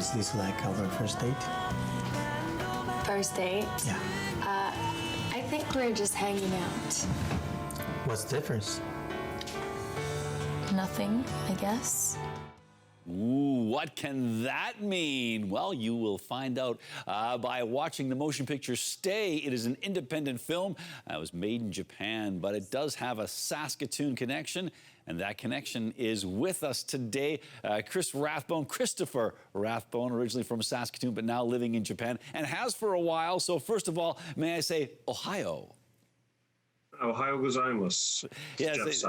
is this like our first date? First date? Yeah. I think we're just hanging out. What's the difference? Nothing, I guess. Ooh, what can that mean? Well, you will find out by watching the motion picture Stay. It is an independent film that was made in Japan, but it does have a Saskatoon connection, and that connection is with us today. Christopher Rathbone, originally from Saskatoon, but now living in Japan, and has for a while. So first of all, may I say Ohio? Ohio gozaimasu. Yes,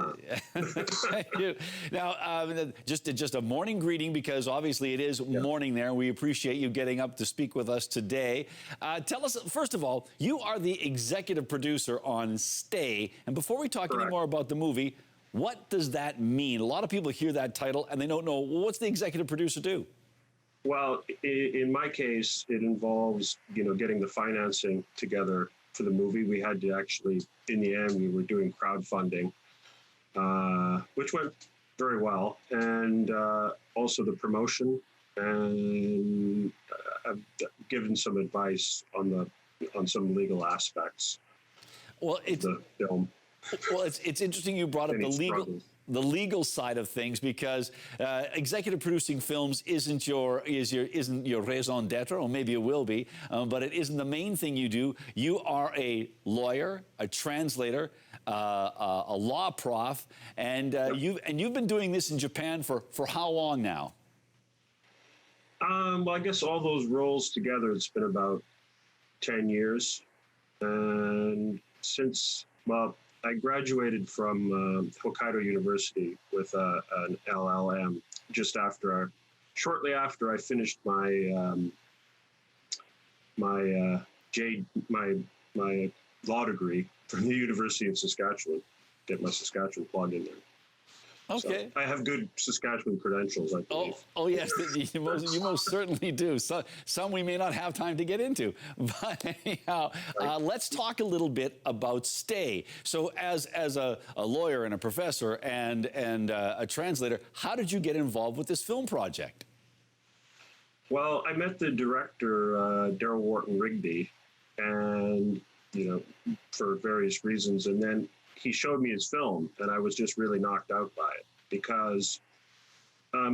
thank you. Now, just a morning greeting, because obviously it is morning there. We appreciate you getting up to speak with us today. Tell us, first of all, you are the executive producer on Stay. And before we talk any more about the movie, what does that mean? A lot of people hear that title and they don't know, well, what's the executive producer do? Well, in my case, it involves, getting the financing together for the movie. We had to actually, in the end, we were doing crowdfunding, which went very well, and also the promotion, and I've given some advice on some legal aspects of the film. Well, it's interesting you brought up the legal side of things, because executive producing films isn't your raison d'etre, or maybe it will be, but it isn't the main thing you do. You are a lawyer, a translator, a law prof, and you've been doing this in Japan for how long now? Well, I guess all those roles together, it's been about 10 years, and since I graduated from Hokkaido University with an LLM shortly after I finished my my law degree from the University of Saskatchewan. Get my Saskatchewan plug in there. Okay. So I have good Saskatchewan credentials, I believe. Oh yes, you most certainly do. So, some we may not have time to get into. But anyhow, let's talk a little bit about Stay. So as a lawyer and a professor and a translator, how did you get involved with this film project? Well, I met the director, Daryl Wharton Rigby, and, for various reasons. And then he showed me his film, and I was just really knocked out by it, because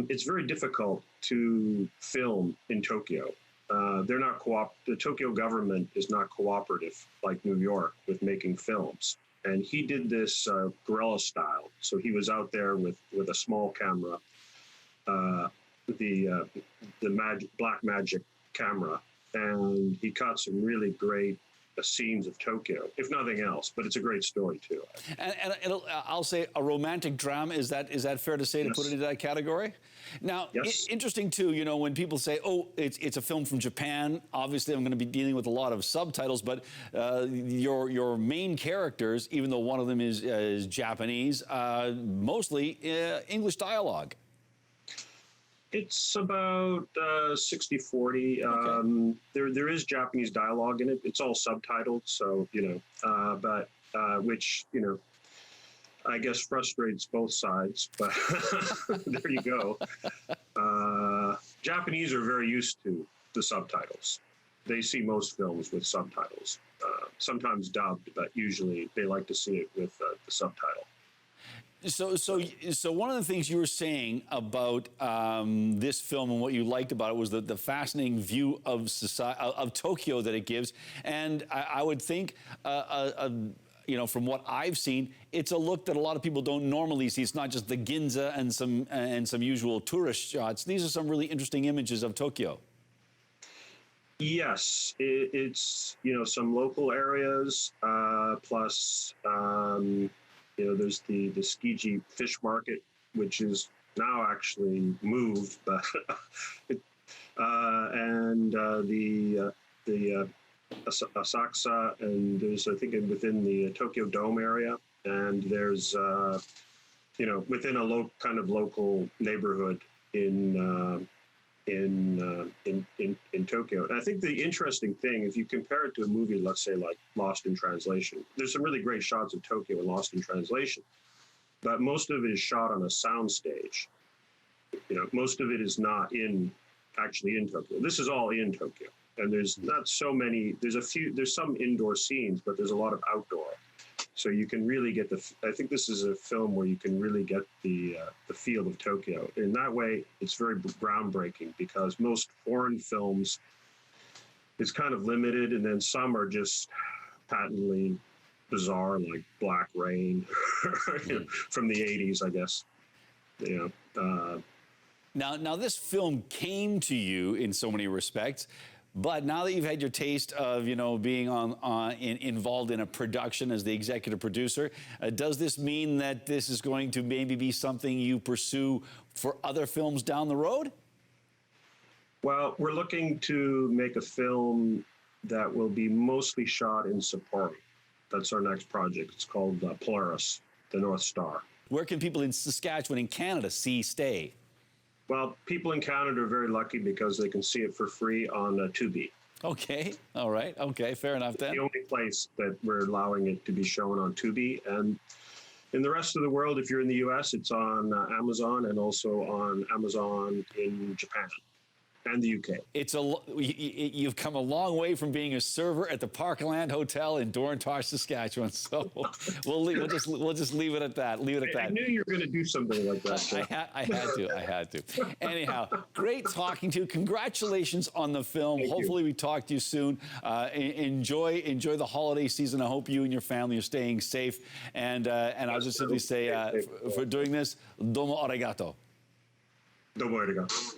it's very difficult to film in Tokyo. The Tokyo government is not cooperative like New York with making films. And he did this guerrilla style. So he was out there with a small camera, the black magic camera, and he caught some really great scenes of Tokyo, if nothing else, but it's a great story too. And I'll say a romantic drama. Is that fair to say, to put it into that category? Now, interesting too, when people say, oh, it's a film from Japan, obviously I'm going to be dealing with a lot of subtitles, but your main characters, even though one of them is Japanese, mostly English dialogue. It's about 60-40. Okay. There is Japanese dialogue in it. It's all subtitled, so, but which, I guess frustrates both sides, but there you go. Japanese are very used to the subtitles. They see most films with subtitles, sometimes dubbed, but usually they like to see it with the subtitle. So one of the things you were saying about this film and what you liked about it was the fascinating view of Tokyo that it gives, and I would think, from what I've seen, it's a look that a lot of people don't normally see. It's not just the Ginza and some usual tourist shots. These are some really interesting images of Tokyo. Yes, it's some local areas plus. There's the Tsukiji fish market, which is now actually moved, but and the Asakusa, and there's, I think, within the Tokyo Dome area, and there's within a local neighborhood in Tokyo. And I think the interesting thing, if you compare it to a movie, let's say like Lost in Translation, there's some really great shots of Tokyo in Lost in Translation, but most of it is shot on a sound stage. Most of it is not in actually in Tokyo. This is all in Tokyo. And there's not so many, there's some indoor scenes, but there's a lot of outdoor. So you can really get I think this is a film where you can really get the feel of Tokyo. In that way, it's very groundbreaking because most foreign films, it's kind of limited, and then some are just patently bizarre, like Black Rain from the 80s, I guess. Now, this film came to you in so many respects, but now that you've had your taste of, being involved in a production as the executive producer, does this mean that this is going to maybe be something you pursue for other films down the road? Well, we're looking to make a film that will be mostly shot in Sapporo. That's our next project. It's called Polaris, the North Star. Where can people in Saskatchewan, in Canada, see Stay? Well, people in Canada are very lucky because they can see it for free on Tubi. Okay, all right, okay, fair enough then. The only place that we're allowing it to be shown on Tubi. And in the rest of the world, if you're in the US, it's on Amazon and also on Amazon in Japan and the UK. You've come a long way from being a server at the Parkland Hotel in Dorntosh, Saskatchewan. So we'll just leave it at that. Leave it at that. I knew you were going to do something like that. I had to. Anyhow, great talking to you. Congratulations on the film. Hopefully we talk to you soon. Enjoy the holiday season. I hope you and your family are staying safe. And I'll just simply say for doing this, domo arigato. Domo arigato.